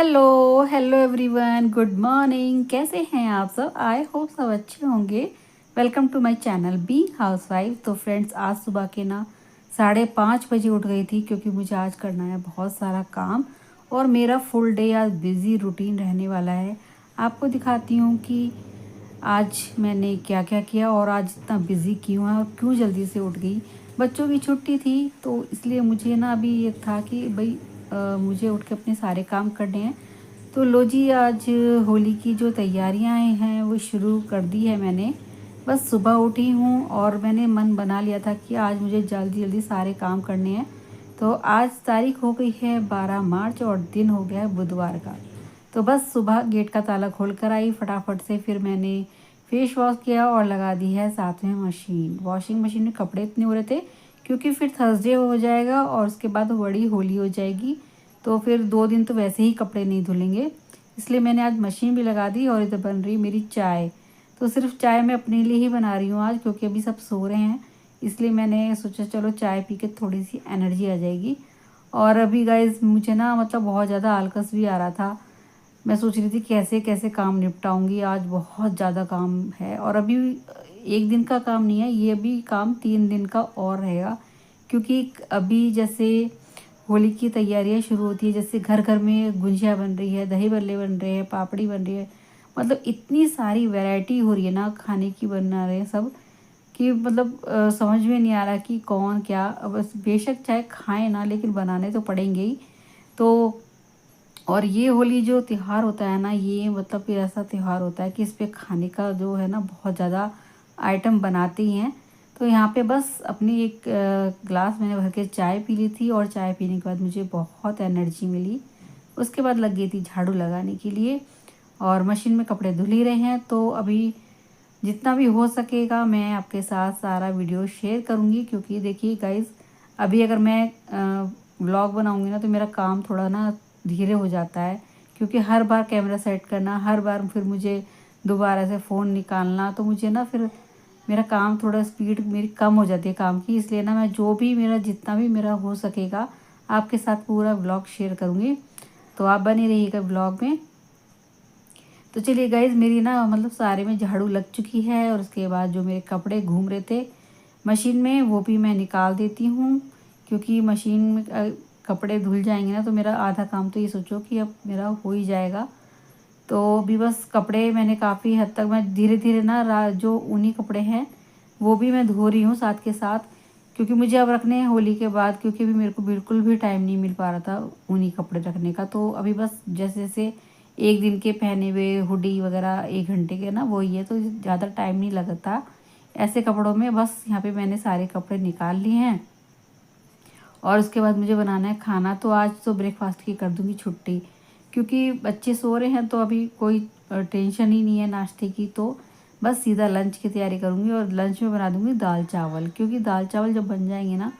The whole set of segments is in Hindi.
Hello hello everyone, good morning. कैसे हैं आप सब? आई होप सब अच्छे होंगे। Welcome to my channel be housewife. तो फ्रेंड्स, आज सुबह के ना 5:30 बजे उठ गई थी क्योंकि मुझे आज करना है बहुत सारा काम और मेरा फुल डे आज बिज़ी रूटीन रहने वाला है। आपको दिखाती हूँ कि आज मैंने क्या क्या किया और आज इतना बिज़ी क्यों है और क्यों जल्दी से उठ गई। बच्चों की छुट्टी थी तो इसलिए मुझे ना अभी ये था कि भाई मुझे उठ के अपने सारे काम करने हैं। तो लो जी, आज होली की जो तैयारियां हैं वो शुरू कर दी है मैंने। बस सुबह उठी हूँ और मैंने मन बना लिया था कि आज मुझे जल्दी जल्दी सारे काम करने हैं। तो आज तारीख हो गई है 12 मार्च और दिन हो गया है बुधवार का। तो बस सुबह गेट का ताला खोल कर आई फटाफट से। फिर मैंने फेस वॉश किया और लगा दी है साथ में मशीन। वॉशिंग मशीन में कपड़े इतने हो रहे थे क्योंकि फिर थर्सडे हो जाएगा और उसके बाद बड़ी होली हो जाएगी। तो फिर 2 दिन तो वैसे ही कपड़े नहीं धुलेंगे, इसलिए मैंने आज मशीन भी लगा दी। और इधर बन रही मेरी चाय। तो सिर्फ चाय मैं अपने लिए ही बना रही हूँ आज क्योंकि अभी सब सो रहे हैं, इसलिए मैंने सोचा चलो चाय पी के थोड़ी सी एनर्जी आ जाएगी। और अभी गाइज मुझे ना मतलब बहुत ज़्यादा आलकस भी आ रहा था। मैं सोच रही थी कैसे कैसे काम निपटाऊंगी, आज बहुत ज़्यादा काम है। और अभी एक दिन का काम नहीं है ये, अभी काम 3 दिन का और रहेगा। क्योंकि अभी जैसे होली की तैयारियां शुरू होती है, जैसे घर घर में गुंजिया बन रही है, दही बल्ले बन रहे हैं, पापड़ी बन रही है। मतलब इतनी सारी वैरायटी हो रही है ना, खाने की बना रहे हैं सब कि मतलब समझ में नहीं आ रहा कि कौन क्या। बस बेशक चाहे खाएं ना, लेकिन बनाने तो पड़ेंगे ही। तो और ये होली जो त्योहार होता है ना, ये मतलब फिर ऐसा त्योहार होता है कि इस पे खाने का जो है ना बहुत ज़्यादा आइटम बनाते ही हैं। तो यहाँ पे बस अपनी एक ग्लास मैंने भर के चाय पी ली थी और चाय पीने के बाद मुझे बहुत एनर्जी मिली। उसके बाद लग गई थी झाड़ू लगाने के लिए और मशीन में कपड़े धुल ही रहे हैं। तो अभी जितना भी हो सकेगा मैं आपके साथ सारा वीडियो शेयर करूँगी। क्योंकि देखिए गाइस, अभी अगर मैं व्लॉग बनाऊँगी ना तो मेरा काम थोड़ा ना धीरे हो जाता है। क्योंकि हर बार कैमरा सेट करना, हर बार फिर मुझे दोबारा से फ़ोन निकालना, तो मुझे ना फिर मेरा काम थोड़ा स्पीड मेरी कम हो जाती है काम की। इसलिए ना मैं जो भी मेरा जितना भी मेरा हो सकेगा आपके साथ पूरा व्लॉग शेयर करूँगी। तो आप बने रहिएगा व्लॉग में। तो चलिए गाइज, मेरी ना मतलब सारे में झाड़ू लग चुकी है और उसके बाद जो मेरे कपड़े घूम रहे थे मशीन में वो भी मैं निकाल देती हूँ। क्योंकि मशीन में कपड़े धुल जाएंगे ना तो मेरा आधा काम तो ये सोचो कि अब मेरा हो ही जाएगा। तो अभी बस कपड़े मैंने काफ़ी हद तक मैं धीरे धीरे ना जो ऊनी कपड़े हैं वो भी मैं धो रही हूँ साथ के साथ। क्योंकि मुझे अब रखने हैं होली के बाद, क्योंकि अभी मेरे को बिल्कुल भी टाइम नहीं मिल पा रहा था ऊनी कपड़े रखने का। तो अभी बस जैसे जैसे एक दिन के पहने हुए हुडी वगैरह 1 घंटे के ना वही है, तो ज़्यादा टाइम नहीं लगता ऐसे कपड़ों में। बस यहाँ पे मैंने सारे कपड़े निकाल लिए हैं और उसके बाद मुझे बनाना है खाना। तो आज तो ब्रेकफास्ट की कर दूँगी छुट्टी, क्योंकि बच्चे सो रहे हैं तो अभी कोई टेंशन ही नहीं है नाश्ते की। तो बस सीधा लंच की तैयारी करूँगी और लंच में बना दूँगी दाल चावल। क्योंकि दाल चावल जब बन जाएंगे ना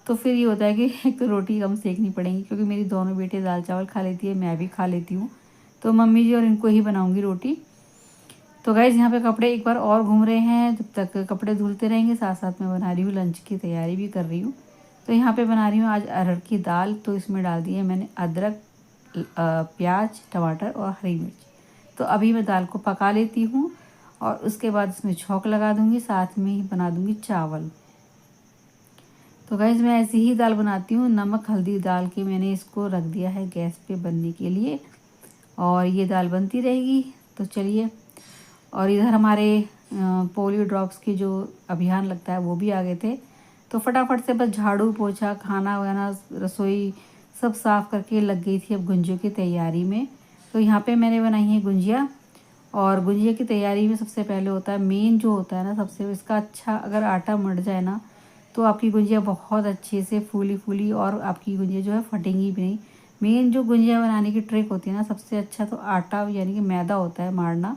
तो फिर ये होता है कि एक तो रोटी कम सेकनी पड़ेगी, क्योंकि मेरी दोनों बेटे दाल चावल खा लेती है, मैं भी खा लेती हूँ। तो मम्मी जी और इनको ही बनाऊँगी रोटी। तो गाइज़, यहाँ पे कपड़े एक बार और घूम रहे हैं, जब तक कपड़े धुलते रहेंगे साथ साथ में बना रही हूँ लंच की तैयारी भी कर रही हूँ। तो यहाँ पे बना रही हूँ आज अरहर की दाल। तो इसमें डाल दी है मैंने अदरक, प्याज, टमाटर और हरी मिर्च। तो अभी मैं दाल को पका लेती हूँ और उसके बाद इसमें छौंक लगा दूँगी, साथ में ही बना दूँगी चावल। तो गाइज़, मैं ऐसी ही दाल बनाती हूँ, नमक हल्दी डाल के मैंने इसको रख दिया है गैस पे बनने के लिए और ये दाल बनती रहेगी। तो चलिए, और इधर हमारे पोलियो ड्रॉप्स की जो अभियान लगता है वो भी आ गए थे। तो फटाफट से बस झाड़ू पोछा खाना वाना रसोई सब साफ़ करके लग गई थी अब गुंजियों की तैयारी में। तो यहाँ पे मैंने बनाई है गुंजिया। और गुंजिया की तैयारी में सबसे पहले होता है मेन जो होता है ना, सबसे इसका अच्छा अगर आटा मढ़ जाए ना तो आपकी गुंजिया बहुत अच्छे से फूली फूली और आपकी गुंजिया जो है फटेंगी भी नहीं। मेन जो गुंजिया बनाने की ट्रिक होती है ना, सबसे अच्छा तो आटा यानी कि मैदा होता है मारना।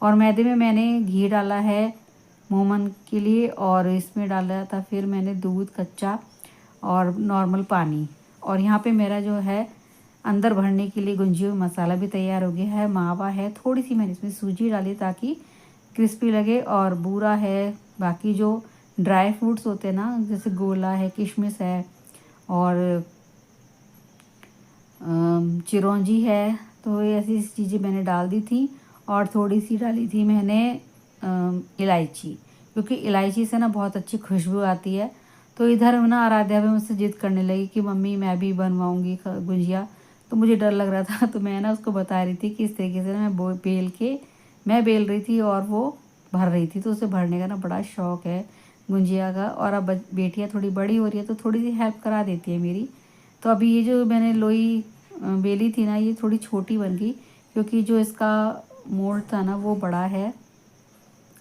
और मैदे में मैंने घी डाला है मोमन के लिए और इसमें डाला था फिर मैंने दूध कच्चा और नॉर्मल पानी। और यहाँ पे मेरा जो है अंदर भरने के लिए गुंजियों में मसाला भी तैयार हो गया है। मावा है, थोड़ी सी मैंने इसमें सूजी डाली ताकि क्रिस्पी लगे, और बूरा है, बाकी जो ड्राई फ्रूट्स होते हैं ना जैसे गोला है, किशमिश है और चिरौंजी है। तो ये ऐसी चीज़ें मैंने डाल दी थी और थोड़ी सी डाली थी मैंने इलायची, क्योंकि इलायची से ना बहुत अच्छी खुशबू आती है। तो इधर ना आराध्या भी मुझसे ज़िद करने लगी कि मम्मी मैं भी बनवाऊँगी गुजिया। तो मुझे डर लग रहा था तो मैं ना उसको बता रही थी कि इस तरीके से ना मैं बेल रही थी और वो भर रही थी। तो उसे भरने का ना बड़ा शौक़ है गुंजिया का। और अब बेटियाँ थोड़ी बड़ी हो रही है तो थोड़ी सी हेल्प करा देती है मेरी। तो अभी ये जो मैंने लोई बेली थी ना, ये थोड़ी छोटी बन गई क्योंकि जो इसका मोल्ड था ना वो बड़ा है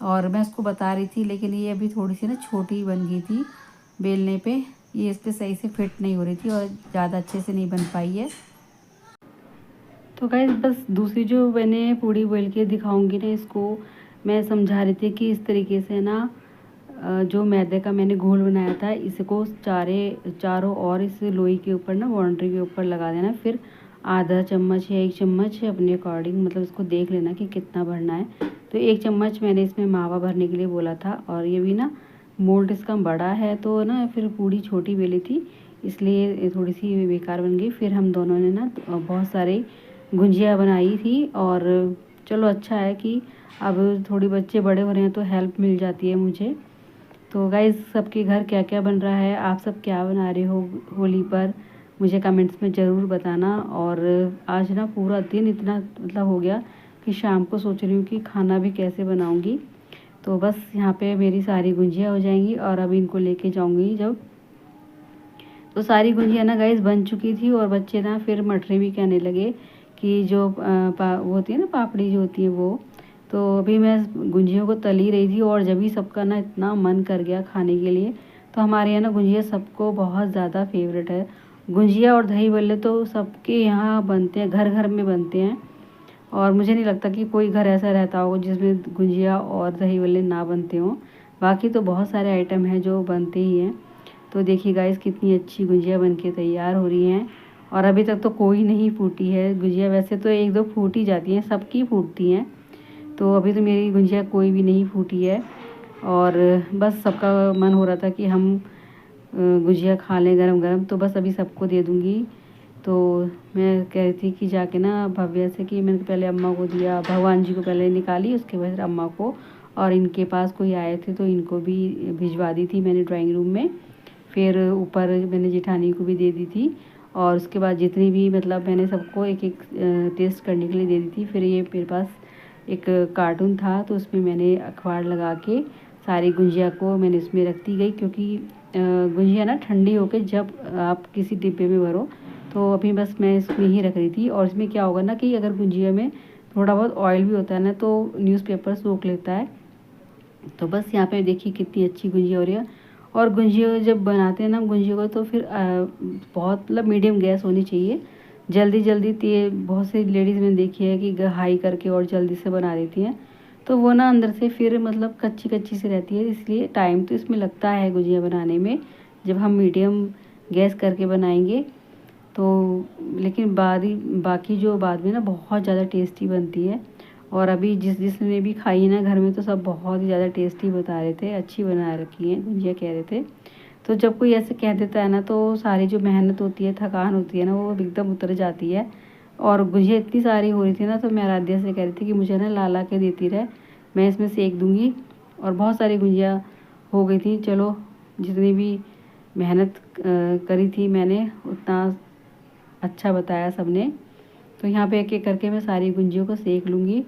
और मैं उसको बता रही थी, लेकिन ये अभी थोड़ी सी ना छोटी बन गई थी बेलने पे। ये इस पर सही से फिट नहीं हो रही थी और ज़्यादा अच्छे से नहीं बन पाई है। तो गाइस बस दूसरी जो मैंने पूड़ी बेल के दिखाऊंगी ना, इसको मैं समझा रही थी कि इस तरीके से ना जो मैदे का मैंने घोल बनाया था इसको चारों और इस लोई के ऊपर ना बाउंड्री के ऊपर लगा देना। फिर आधा चम्मच या 1 चम्मच अपने अकॉर्डिंग, मतलब इसको देख लेना कि कितना भरना है। तो 1 चम्मच मैंने इसमें मावा भरने के लिए बोला था। और ये भी ना मोल्ड इसका बड़ा है तो ना फिर पूड़ी छोटी बेली थी इसलिए थोड़ी सी बेकार बन गई। फिर हम दोनों ने ना बहुत सारे गुंजिया बनाई थी। और चलो अच्छा है कि अब थोड़ी बच्चे बड़े हो रहे हैं तो हेल्प मिल जाती है मुझे। तो गाइज़ सबके घर क्या क्या बन रहा है, आप सब क्या बना रहे हो होली पर, मुझे कमेंट्स में ज़रूर बताना। और आज ना पूरा दिन इतना मतलब हो गया कि शाम को सोच रही हूँ कि खाना भी कैसे बनाऊँगी। तो बस यहाँ पे मेरी सारी गुंजिया हो जाएंगी और अब इनको लेके जाऊँगी जब। तो सारी गुंजिया ना गाइज़ बन चुकी थी और बच्चे ना फिर मटरी भी कहने लगे कि जो वो होती है ना पापड़ी जो होती है वो। तो अभी मैं गुंजियों को तली रही थी और जब भी सबका ना इतना मन कर गया खाने के लिए। तो हमारे यहाँ ना गुंजिया सबको बहुत ज़्यादा फेवरेट है। गुंजिया और दही बल्ले तो सबके यहाँ बनते हैं, घर घर में बनते हैं। और मुझे नहीं लगता कि कोई घर ऐसा रहता होगा जिसमें गुंजिया और दही बल्ले ना बनते हों। बाकी तो बहुत सारे आइटम हैं जो बनते ही हैं। तो देखिए गाइस कितनी अच्छी गुंजिया बन के तैयार हो रही हैं। और अभी तक तो कोई नहीं फूटी है गुंजिया, वैसे तो 1-2 फूट ही जाती हैं, सबकी फूटती हैं। तो अभी तो मेरी गुंजिया कोई भी नहीं फूटी है। और बस सबका मन हो रहा था कि हम गुजिया खा लें गरम गरम, तो बस अभी सबको दे दूँगी। तो मैं कह रही थी कि जाके ना भव्या से कि मैंने पहले अम्मा को दिया, भगवान जी को पहले निकाली उसके बाद अम्मा को। और इनके पास कोई आए थे तो इनको भी भिजवा दी थी मैंने ड्राइंग रूम में। फिर ऊपर मैंने जेठानी को भी दे दी थी। और उसके बाद जितनी भी मतलब मैंने सबको एक एक टेस्ट करने के लिए दे दी थी। फिर ये मेरे पास एक कार्टून था तो उसमें मैंने अखबार लगा के सारी गुंजिया को मैंने इसमें रख दी गई, क्योंकि गुंजिया ना ठंडी होकर जब आप किसी डिब्बे में भरो। तो अभी बस मैं इसमें ही रख रही थी। और इसमें क्या होगा ना कि अगर गुंजिया में थोड़ा बहुत ऑयल भी होता है ना तो न्यूज़पेपर सोख लेता है। तो बस यहाँ पे देखिए कितनी अच्छी गुंजिया हो रही है। और गुंजिया जब बनाते हैं ना गुंजिया को तो फिर बहुत मतलब मीडियम गैस होनी चाहिए। जल्दी जल्दी बहुत सी लेडीज़ मैंने देखी है कि हाई करके और जल्दी से बना देती हैं, तो वो ना अंदर से फिर मतलब कच्ची कच्ची सी रहती है। इसलिए टाइम तो इसमें लगता है गुंजिया बनाने में, जब हम मीडियम गैस करके बनाएंगे तो। लेकिन बाकी जो बाद में ना बहुत ज़्यादा टेस्टी बनती है। और अभी जिसने भी खाई है ना घर में तो सब बहुत ही ज़्यादा टेस्टी बता रहे थे, अच्छी बना रखी है गुंजिया कह रहे थे। तो जब कोई ऐसे कह देता है ना तो सारी जो मेहनत होती है, थकान होती है ना, वो एकदम उतर जाती है। और गुंजिया इतनी सारी हो रही थी ना तो मैं आराध्या से कह रही थी कि मुझे ना ला के देती रहे, मैं इसमें सेक दूँगी। और बहुत सारी गुंजिया हो गई थी। चलो जितनी भी मेहनत करी थी मैंने उतना अच्छा बताया सबने। तो यहाँ पे एक एक करके मैं सारी गुंजियों को सेक लूँगी।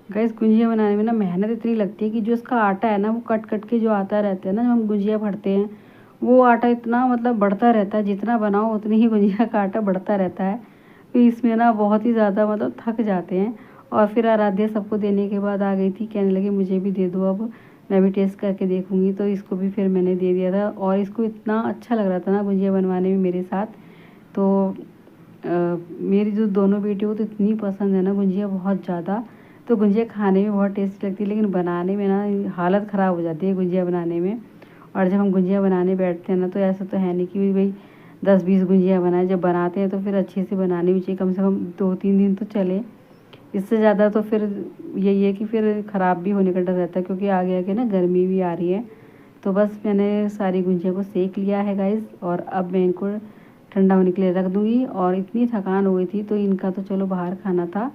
गैस गुंजिया बनाने में ना मेहनत इतनी लगती है कि जो इसका आटा है ना वो कट कट के जो आता रहता है ना, जब हम गुंजिया भरते हैं वो आटा इतना मतलब बढ़ता रहता है, जितना बनाओ उतनी ही गुंजिया का आटा बढ़ता रहता है। तो इसमें ना बहुत ही ज़्यादा मतलब थक जाते हैं। और फिर आराध्या सबको देने के बाद आ गई थी, कहने लगी मुझे भी दे दो, अब मैं भी टेस्ट करके देखूँगी। तो इसको भी फिर मैंने दे दिया था और इसको इतना अच्छा लग रहा था ना गुंजिया बनवाने में मेरे साथ। तो मेरी जो दोनों बेटियों को तो इतनी पसंद है ना गुंजिया, बहुत ज़्यादा। तो गुंजिया खाने में बहुत टेस्टी लगती है, लेकिन बनाने में ना हालत ख़राब हो जाती है गुंजिया बनाने में। और जब हम गुंजिया बनाने बैठते हैं ना तो ऐसा तो है नहीं कि भाई 10-20 गुंजिया बनाए, जब बनाते हैं तो फिर अच्छे से बनानी भी चाहिए, कम से कम 2-3 दिन तो चले। इससे ज़्यादा तो फिर यही है कि फिर ख़राब भी होने का डर रहता है, क्योंकि आगे आगे ना गर्मी भी आ रही है। तो बस मैंने सारी गुंजिया को सेक लिया है गाइस। और अब मैं इनको ठंडा होने के लिए रख दूँगी। और इतनी थकान हो गई थी तो इनका तो चलो बाहर खाना था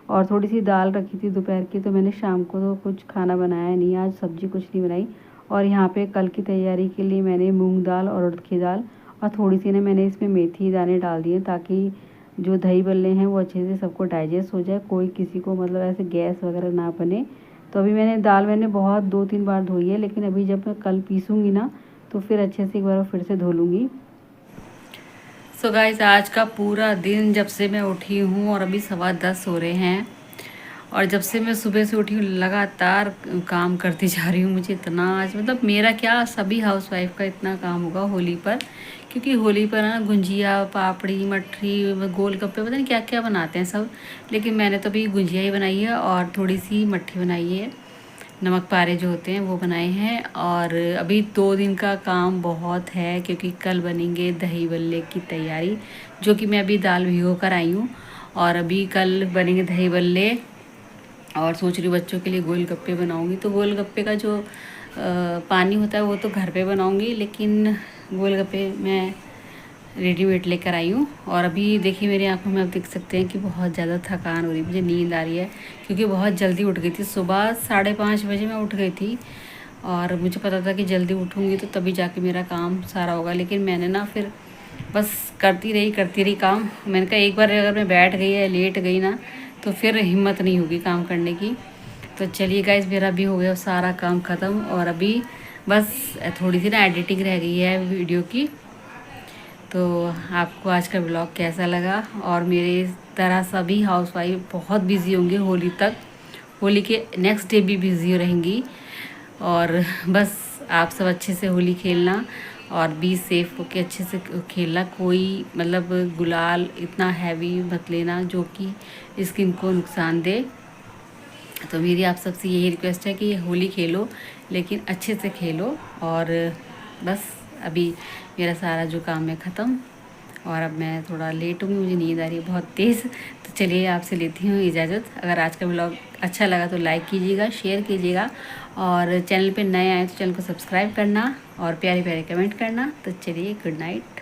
और थोड़ी सी दाल रखी थी दोपहर की, तो मैंने शाम को तो कुछ खाना बनाया नहीं, आज सब्ज़ी कुछ नहीं बनाई। और यहाँ पे कल की तैयारी के लिए मैंने मूंग दाल और उड़द की दाल और थोड़ी सी ना मैंने इसमें मेथी दाने डाल दिए ताकि जो दही बल्ले हैं वो अच्छे से सबको डाइजेस्ट हो जाए, कोई किसी को मतलब ऐसे गैस वगैरह ना बने। तो अभी मैंने बहुत 2-3 बार धोई है, लेकिन अभी जब मैं कल पीसूँगी ना तो फिर अच्छे से एक बार फिर से धो लूँगी। सो गाइस, आज का पूरा दिन जब से मैं उठी हूँ और अभी 10:15 हो रहे हैं, और जब से मैं सुबह से उठी हूँ लगातार काम करती जा रही हूँ। मुझे इतना आज मतलब मेरा क्या सभी हाउसवाइफ का इतना काम होगा होली पर, क्योंकि होली पर ना गुंजिया, पापड़ी, मठरी, गोलगप्पे पता नहीं क्या क्या बनाते हैं सब, लेकिन मैंने तो अभी गुंजिया ही बनाई है और थोड़ी सी मट्ठी बनाई है, नमक पारे जो होते हैं वो बनाए हैं। और अभी 2 दिन का काम बहुत है क्योंकि कल बनेंगे दही बल्ले की तैयारी, जो कि मैं अभी दाल भिगो कर आई हूँ। और अभी कल बनेंगे दही बल्ले और सोच रही हूँ बच्चों के लिए गोलगप्पे बनाऊँगी। तो गोलगप्पे का जो पानी होता है वो तो घर पे बनाऊँगी, लेकिन गोलगप्पे मैं रेडीमेड लेकर आई हूँ। और अभी देखिए मेरी आंखों में आप देख सकते हैं कि बहुत ज़्यादा थकान हो रही है, मुझे नींद आ रही है क्योंकि बहुत जल्दी उठ गई थी। सुबह 5:30 बजे मैं उठ गई थी और मुझे पता था कि जल्दी उठूँगी तो तभी जाके मेरा काम सारा होगा, लेकिन मैंने ना फिर बस करती रही काम। मैंने कहा एक बार अगर मैं बैठ गई या लेट गई ना तो फिर हिम्मत नहीं होगी काम करने की। तो चलिए गाइस, मेरा भी हो गया सारा काम ख़त्म और अभी बस थोड़ी सी ना एडिटिंग रह गई है वीडियो की। तो आपको आज का ब्लॉग कैसा लगा? और मेरे तरह सभी हाउसवाइफ बहुत बिज़ी होंगे होली तक, होली के नेक्स्ट डे भी बिज़ी रहेंगी। और बस आप सब अच्छे से होली खेलना और बी सेफ होके अच्छे से खेलना। कोई मतलब गुलाल इतना हैवी मत लेना जो कि स्किन को नुकसान दे। तो मेरी आप सबसे यही रिक्वेस्ट है कि होली खेलो लेकिन अच्छे से खेलो। और बस अभी मेरा सारा जो काम है ख़त्म और अब मैं थोड़ा लेट हूँ, मुझे नींद आ रही है बहुत तेज़। तो चलिए आपसे लेती हूँ इजाज़त। अगर आज का ब्लॉग अच्छा लगा तो लाइक कीजिएगा, शेयर कीजिएगा और चैनल पे नए आए तो चैनल को सब्सक्राइब करना और प्यारे प्यारे कमेंट करना। तो चलिए गुड नाइट।